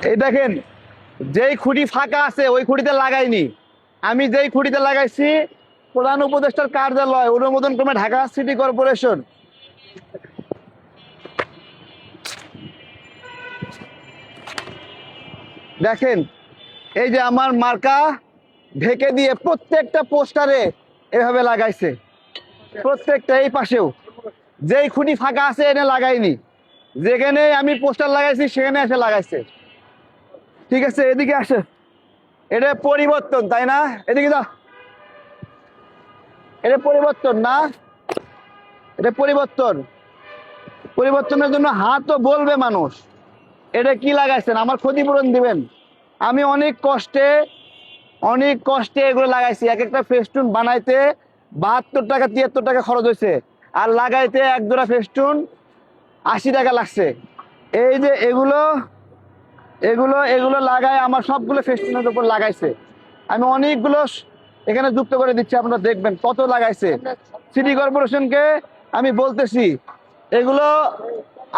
এই দেখেন, যেই খুঁটি ফাঁকা আছে ওই খুঁটিতে লাগাইনি। আমি যেই খুঁটিতে লাগাইছি প্রধান উপদেষ্টার কার্যালয়, অনুমোদন ক্রমে ঢাকা সিটি কর্পোরেশন। দেখেন, এই যে আমার মার্কা ঢেকে দিয়ে প্রত্যেকটা পোস্টারে এভাবে লাগাইছে, প্রত্যেকটা। এই পাশেও যেই খুঁটি ফাঁকা আছে এনে লাগাইনি, যেখানে আমি পোস্টার লাগাইছি সেখানে এসে লাগাইছে। ঠিক আছে, এদিকে আসে। এটা পরিবর্তন, তাই না? এদিকে দাও। এটা পরিবর্তন না, এটা পরিবর্তন। পরিবর্তনের জন্য হাত তো বলবে মানুষ এটা কি লাগাইছেন, আমার ক্ষতিপূরণ দিবেন। আমি অনেক কষ্টে এগুলো লাগাইছি। এক একটা ফেস্টুন বানাইতে 72 টাকা 73 টাকা খরচ হয়েছে, আর লাগাইতে এক জোড়া ফেস্টুন 80 টাকা লাগছে। এই যে এগুলো এগুলো এগুলো লাগায় আমার সবগুলো ফেস্টুনের উপর লাগাইছে। আমি অনেকগুলো এখানে যুক্ত করে দিচ্ছি, আপনারা দেখবেন কত লাগাইছে। সিটি কর্পোরেশনকে আমি বলতেছি এগুলো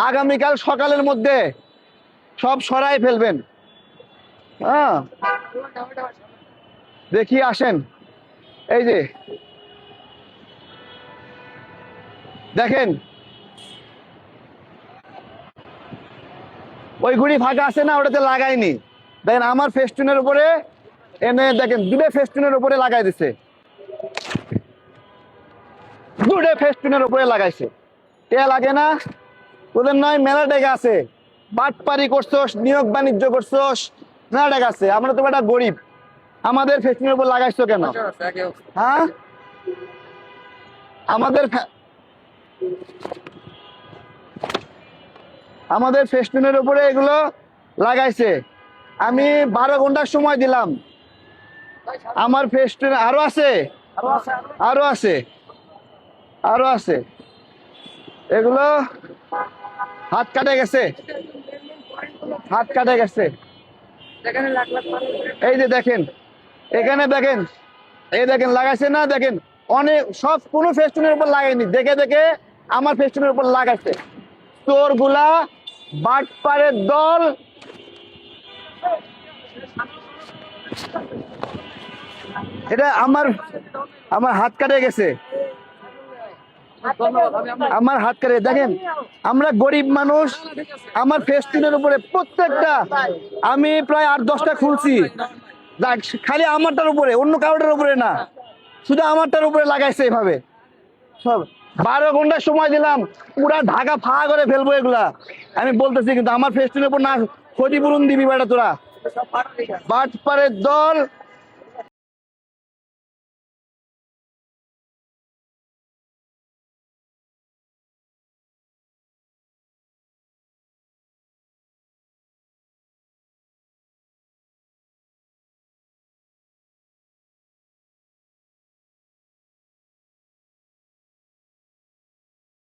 আগামীকাল সকালের মধ্যে সব সরাই ফেলবেন। হ্যাঁ, দেখি আসেন। এই যে দেখেন, ওই গুড়ি ফাঁকা আছে না, ওটাতে লাগাইনি। দেখেন আমার ফেস্টুনের উপরে এনে দেখেন দুটো ফেস্টুনের উপরে লাগাই দিছে, দুটো ফেস্টুনের উপরে লাগাইছে। কে লাগে না? তোদের নয় মেলা টাকা আছে, বাটপারি করছোস, নিয়োগ বাণিজ্য করছোস, মেলা টাকা আছে। আমরা তো একটা গরিব, আমাদের ফেস্টুনের উপর লাগাইছো কেন? হ্যাঁ, আমাদের ফেস্টুনের উপরে এগুলো লাগাইছে। আমি 12 ঘন্টার সময় দিলাম। আমার ফেস্টুন আরো আছে, আরো আছে, আরো আছে। এগুলো হাত কাটে গেছে, হাত কাটে গেছে। এই যে দেখেন, এখানে দেখেন, এই দেখেন লাগাইছে না, দেখেন অনেক সব কোনো ফেস্টুনের উপর লাগাইনি, দেখে দেখে আমার ফেস্টুনের উপর লাগাইছে। চোর গুলা, বাটপারের দল। এটা আমার আমার হাত কাটে গেছে, আমার হাত কাটে। দেখেন আমরা গরিব মানুষ, আমার ফেস্টুনের উপরে প্রত্যেকটা আমি প্রায় 8-10টা খুলছি, খালি আমারটার উপরে, অন্য কারোটার উপরে না, শুধু আমারটার উপরে লাগাইছে এভাবে সব। 12 ঘন্টা সময় দিলাম, পুরা ঢাকা ফাঁকা করে ফেলবো এগুলা আমি বলতেছি, কিন্তু আমার ফেস্টুনের উপর না ক্ষতিপূরণ দিবি বেটা তোরা, বাটপারের দল।